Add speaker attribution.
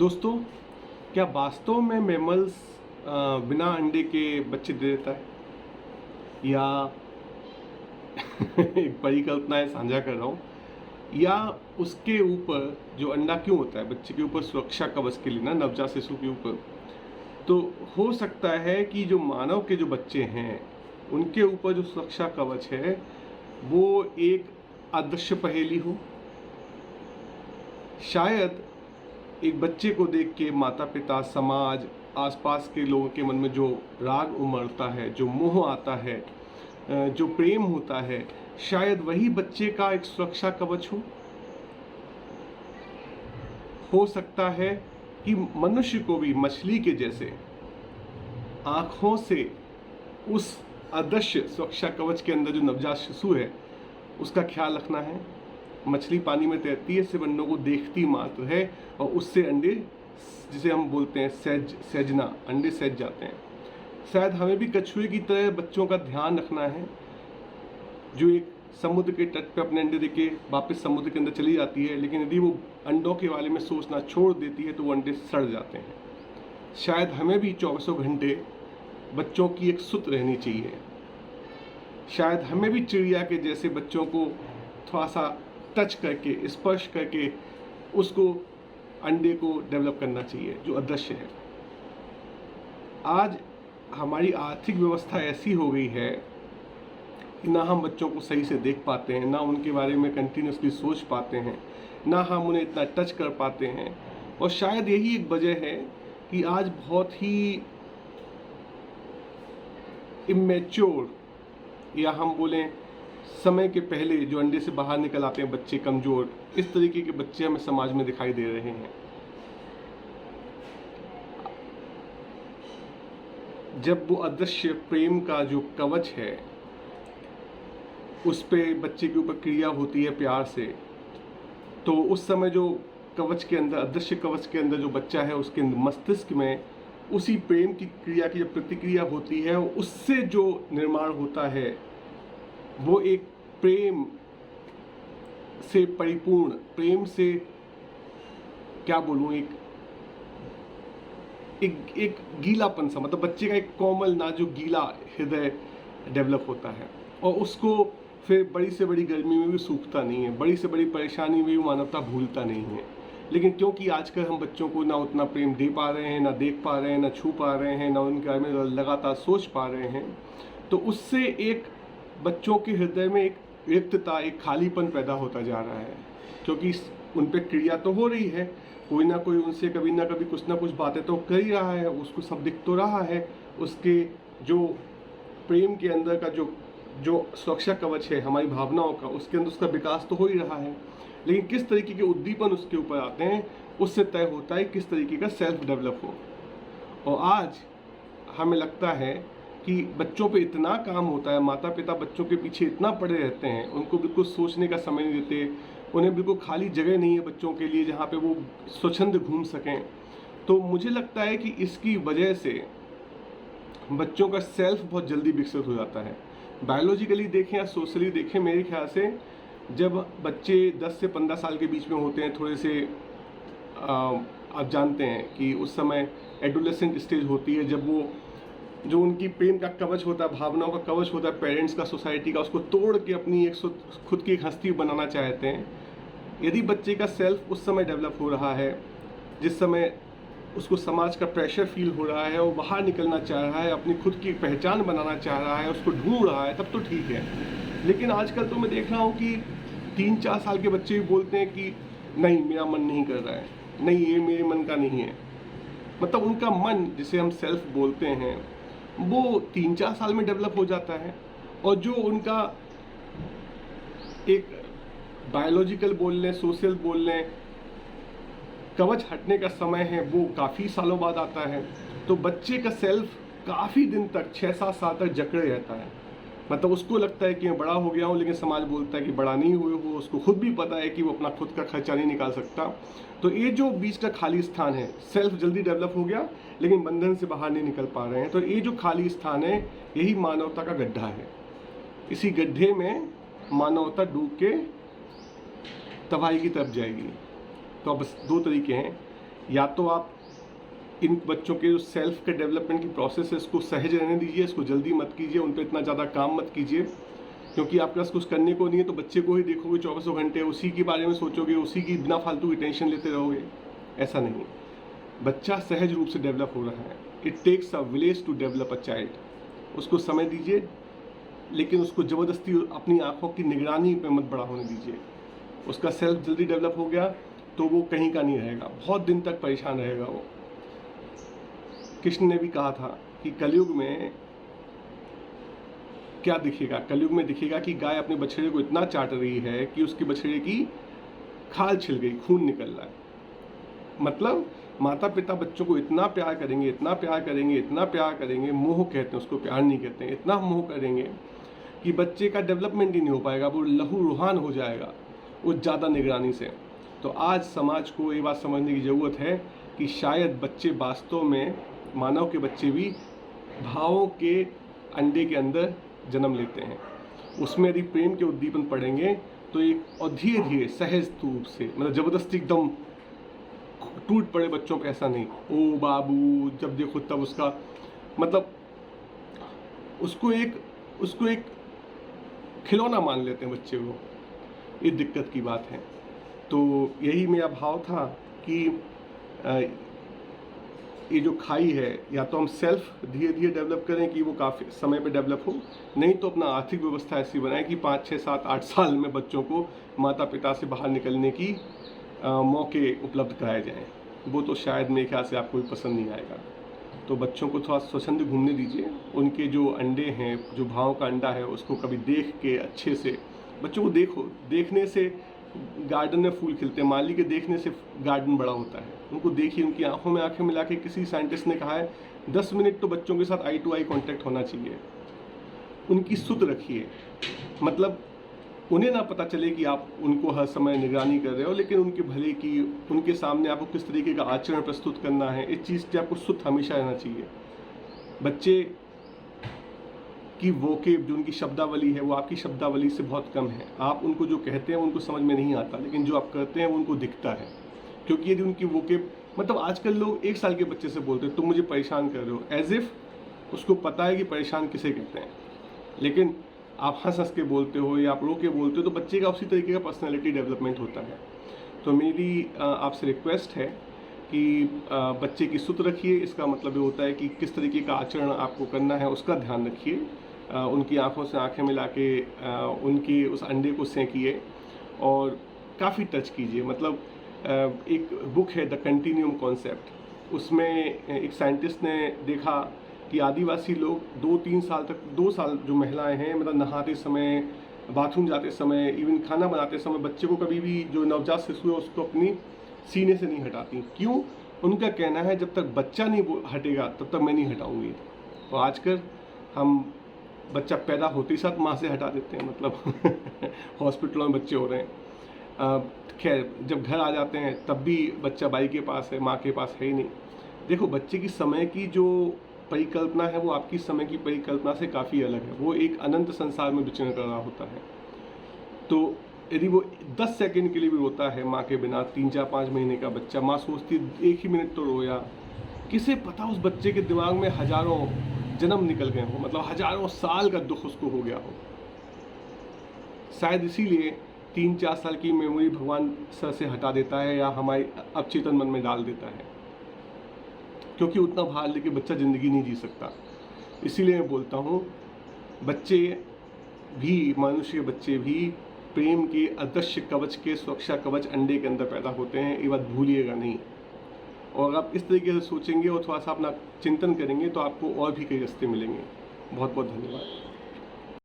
Speaker 1: दोस्तों, क्या वास्तव में मैमल्स बिना अंडे के बच्चे दे देता है या एक परिकल्पनाएं साझा कर रहा हूँ, या उसके ऊपर जो अंडा क्यों होता है बच्चे के ऊपर सुरक्षा कवच के लिए ना, नवजात शिशु के ऊपर, तो हो सकता है कि जो मानव के जो बच्चे हैं उनके ऊपर जो सुरक्षा कवच है वो एक अदृश्य पहेली हो। शायद एक बच्चे को देख के माता पिता, समाज, आसपास के लोगों के मन में जो राग उमड़ता है, जो मोह आता है, जो प्रेम होता है, शायद वही बच्चे का एक सुरक्षा कवच हो सकता है कि मनुष्य को भी मछली के जैसे आँखों से उस अदृश्य सुरक्षा कवच के अंदर जो नवजात शिशु है उसका ख्याल रखना है। मछली पानी में तैरती है, सिर्फ अंडों को देखती मात्र है और उससे अंडे, जिसे हम बोलते हैं सैजना, अंडे सैज जाते हैं। शायद हमें भी कछुए की तरह बच्चों का ध्यान रखना है, जो एक समुद्र के तट पे अपने अंडे देके वापस समुद्र के अंदर चली जाती है, लेकिन यदि वो अंडों के बारे में सोचना छोड़ देती है तो वो अंडे सड़ जाते हैं। शायद हमें भी 24 घंटे बच्चों की एक सुत रहनी चाहिए। शायद हमें भी चिड़िया के जैसे बच्चों को थोड़ा सा टच करके, स्पर्श करके उसको, अंडे को डेवलप करना चाहिए जो अदृश्य है। आज हमारी आर्थिक व्यवस्था ऐसी हो गई है कि ना हम बच्चों को सही से देख पाते हैं, ना उनके बारे में कंटिन्यूसली सोच पाते हैं, ना हम उन्हें इतना टच कर पाते हैं। और शायद यही एक वजह है कि आज बहुत ही इमेच्योर, या हम बोलें समय के पहले जो अंडे से बाहर निकल आते हैं बच्चे, कमज़ोर, इस तरीके के बच्चे हमें समाज में दिखाई दे रहे हैं। जब वो अदृश्य प्रेम का जो कवच है उस पे बच्चे के ऊपर क्रिया होती है प्यार से, तो उस समय जो कवच के अंदर, अदृश्य कवच के अंदर जो बच्चा है उसके मस्तिष्क में उसी प्रेम की क्रिया की जब प्रतिक्रिया होती है, उससे जो निर्माण होता है वो एक प्रेम से परिपूर्ण, प्रेम से क्या बोलूँ, एक गीलापन सा, मतलब बच्चे का एक कोमल नाजुक गीला हृदय डेवलप होता है। और उसको फिर बड़ी से बड़ी गर्मी में भी सूखता नहीं है, बड़ी से बड़ी परेशानी में भी मानवता भूलता नहीं है। लेकिन क्योंकि आजकल हम बच्चों को ना उतना प्रेम दे पा रहे हैं, ना देख पा रहे हैं, ना छू पा रहे हैं, ना उनके बारे में लगातार सोच पा रहे हैं, तो उससे एक बच्चों के हृदय में एक रिक्तता, एक खालीपन पैदा होता जा रहा है। क्योंकि उन पर क्रिया तो हो रही है, कोई ना कोई उनसे कभी ना कभी कुछ ना कुछ बातें तो कर ही रहा है, उसको सब दिख तो रहा है, उसके जो प्रेम के अंदर का जो सुरक्षा कवच है हमारी भावनाओं का, उसके अंदर उसका विकास तो हो ही रहा है। लेकिन किस तरीके के उद्दीपन उसके ऊपर आते हैं उससे तय होता है किस तरीके का सेल्फ डेवलप हो। और आज हमें लगता है कि बच्चों पे इतना काम होता है, माता पिता बच्चों के पीछे इतना पड़े रहते हैं, उनको बिल्कुल सोचने का समय नहीं देते, उन्हें बिल्कुल खाली जगह नहीं है बच्चों के लिए जहाँ पे वो स्वच्छंद घूम सकें। तो मुझे लगता है कि इसकी वजह से बच्चों का सेल्फ बहुत जल्दी विकसित हो जाता है। बायोलॉजिकली देखें या सोशली देखें, मेरे ख्याल से जब बच्चे 10 से 15 साल के बीच में होते हैं, थोड़े से आप जानते हैं कि उस समय एडोलेसेंट स्टेज होती है, जब वो जो उनकी प्रेम का कवच होता है, भावनाओं का कवच होता है, पेरेंट्स का, सोसाइटी का, उसको तोड़ के अपनी एक खुद की एक हस्ती बनाना चाहते हैं। यदि बच्चे का सेल्फ उस समय डेवलप हो रहा है, जिस समय उसको समाज का प्रेशर फील हो रहा है, वो बाहर निकलना चाह रहा है, अपनी खुद की पहचान बनाना चाह रहा है, उसको ढूंढ रहा है, तब तो ठीक है। लेकिन आजकल तो मैं देख रहा हूँ कि 3-4 साल के बच्चे भी बोलते हैं कि नहीं, मेरा मन नहीं कर रहा है, नहीं, ये मेरे मन का नहीं है। मतलब उनका मन, जिसे हम सेल्फ बोलते हैं, वो 3-4 साल में डेवलप हो जाता है। और जो उनका एक बायोलॉजिकल बोल लें, सोशल बोल लें, कवच हटने का समय है, वो काफ़ी सालों बाद आता है। तो बच्चे का सेल्फ काफ़ी दिन तक, 6-7 साल तक जकड़े रहता है। मतलब उसको लगता है कि मैं बड़ा हो गया हूँ, लेकिन समाज बोलता है कि बड़ा नहीं हुए हो। उसको खुद भी पता है कि वो अपना खुद का खर्चा नहीं निकाल सकता। तो ये जो बीच का खाली स्थान है, सेल्फ जल्दी डेवलप हो गया लेकिन बंधन से बाहर नहीं निकल पा रहे हैं, तो ये जो खाली स्थान है यही मानवता का गड्ढा है। इसी गड्ढे में मानवता डूब के तबाही की तरफ जाएगी। तो अब बस 2 तरीके हैं, या तो आप इन बच्चों के जो सेल्फ के डेवलपमेंट की प्रोसेस है इसको सहज रहने दीजिए, इसको जल्दी मत कीजिए, उन पर इतना ज़्यादा काम मत कीजिए, क्योंकि आपके पास कुछ करने को नहीं है तो बच्चे को ही देखोगे 24 घंटे, उसी के बारे में सोचोगे, उसी की बिना फालतू की टेंशन लेते रहोगे। ऐसा नहीं, बच्चा सहज रूप से डेवलप हो रहा है। It takes a village to develop a child. उसको समय दीजिए, लेकिन उसको ज़बरदस्ती अपनी आँखों की निगरानी पे मत बड़ा होने दीजिए। उसका सेल्फ जल्दी डेवलप हो गया तो वो कहीं का नहीं रहेगा, बहुत दिन तक परेशान रहेगा वो। कृष्ण ने भी कहा था कि कलयुग में क्या दिखेगा, कलयुग में दिखेगा कि गाय अपने बछड़े को इतना चाट रही है कि उसके बछड़े की खाल छिल गई, खून निकल रहा है। मतलब माता पिता बच्चों को इतना प्यार करेंगे, इतना प्यार करेंगे, इतना प्यार करेंगे, मोह कहते हैं उसको, प्यार नहीं कहते हैं, इतना मोह करेंगे कि बच्चे का डेवलपमेंट ही नहीं हो पाएगा, वो लहूलुहान हो जाएगा उस ज़्यादा निगरानी से। तो आज समाज को ये बात समझने की ज़रूरत है कि शायद बच्चे वास्तव में, मानव के बच्चे भी भावों के अंडे के अंदर जन्म लेते हैं। उसमें यदि प्रेम के उद्दीपन पड़ेंगे तो एक और धीरे धीरे सहज रूप से, मतलब ज़बरदस्ती एकदम टूट पड़े बच्चों पे, ऐसा नहीं, ओ बाबू जब देखो तब उसका मतलब उसको एक खिलौना मान लेते हैं बच्चे को। ये दिक्कत की बात है। तो यही मेरा भाव था कि ये जो खाई है, या तो हम सेल्फ धीरे धीरे डेवलप करें कि वो काफ़ी समय पे डेवलप हो, नहीं तो अपना आर्थिक व्यवस्था ऐसी बनाए कि 5, 6, 7, 8 साल में बच्चों को माता पिता से बाहर निकलने की मौके उपलब्ध कराए जाएं। वो तो शायद मेरे ख्याल से आपको भी पसंद नहीं आएगा। तो बच्चों को थोड़ा स्वच्छंद घूमने दीजिए। उनके जो अंडे हैं, जो भावों का अंडा है, उसको कभी देख के अच्छे से, बच्चों को देखो, देखने से गार्डन में फूल खिलते हैं, माली के देखने से गार्डन बड़ा होता है। उनको देखिए, उनकी आंखों में आंखें मिला के, किसी साइंटिस्ट ने कहा है 10 मिनट तो बच्चों के साथ आई टू आई कांटेक्ट होना चाहिए। उनकी सुध रखिए, मतलब उन्हें ना पता चले कि आप उनको हर समय निगरानी कर रहे हो, लेकिन उनके भले की, उनके सामने आपको किस तरीके का आचरण प्रस्तुत करना है, इस चीज़ की आपको सुध हमेशा रहना चाहिए। बच्चे की वोकेब, जो उनकी शब्दावली है, वो आपकी शब्दावली से बहुत कम है। आप उनको जो कहते हैं उनको समझ में नहीं आता, लेकिन जो आप करते हैं वो उनको दिखता है। क्योंकि यदि उनकी वोकेब, मतलब आजकल लोग 1 साल के बच्चे से बोलते हैं तुम मुझे परेशान कर रहे हो, एज इफ उसको पता है कि परेशान किसे कहते हैं। लेकिन आप हंस हंस के बोलते हो या आप रो के बोलते हो तो बच्चे का उसी तरीके का पर्सनैलिटी डेवलपमेंट होता है। तो मेरी आपसे रिक्वेस्ट है कि बच्चे की सुध रखिए। इसका मतलब ये होता है कि किस तरीके का आचरण आपको करना है उसका ध्यान रखिए। उनकी आंखों से आंखें मिला के उनकी उस अंडे को सेंकिए और काफ़ी टच कीजिए। मतलब एक बुक है द कंटिन्यूम कॉन्सेप्ट, उसमें एक साइंटिस्ट ने देखा कि आदिवासी लोग 2-3 साल तक, 2 साल जो महिलाएं हैं, मतलब नहाते समय, बाथरूम जाते समय, इवन खाना बनाते समय बच्चे को कभी भी, जो नवजात शिशु है उसको अपनी सीने से नहीं हटाती। क्यों? उनका कहना है जब तक बच्चा नहीं हटेगा तब तक मैं नहीं हटाऊंगी। तो आजकल हम बच्चा पैदा होते ही साथ माँ से हटा देते हैं, मतलब हॉस्पिटलों में बच्चे हो रहे हैं। खैर, जब घर आ जाते हैं तब भी बच्चा बाई के पास है, माँ के पास है ही नहीं। देखो, बच्चे की समय की जो परिकल्पना है वो आपकी समय की परिकल्पना से काफ़ी अलग है। वो एक अनंत संसार में विचरण कर रहा होता है। तो यदि वो 10 सेकंड के लिए भी रोता है माँ के बिना, 3-4-5 महीने का बच्चा, माँ सोचती 1 ही मिनट तो रोया, किसे पता उस बच्चे के दिमाग में हजारों जन्म निकल गए हो, मतलब हजारों साल का दुख उसको हो गया हो। शायद इसीलिए 3-4 साल की मेमोरी भगवान सर से हटा देता है या हमारे अवचेतन मन में डाल देता है, क्योंकि उतना भार लेके बच्चा ज़िंदगी नहीं जी सकता। इसीलिए मैं बोलता हूँ, बच्चे भी, मनुष्य के बच्चे भी प्रेम के अदृश्य कवच के, सुरक्षा कवच अंडे के अंदर पैदा होते हैं। ये बात भूलिएगा नहीं। और आप इस तरीके से सोचेंगे और थोड़ा सा अपना चिंतन करेंगे तो आपको और भी कई रास्ते मिलेंगे। बहुत बहुत धन्यवाद।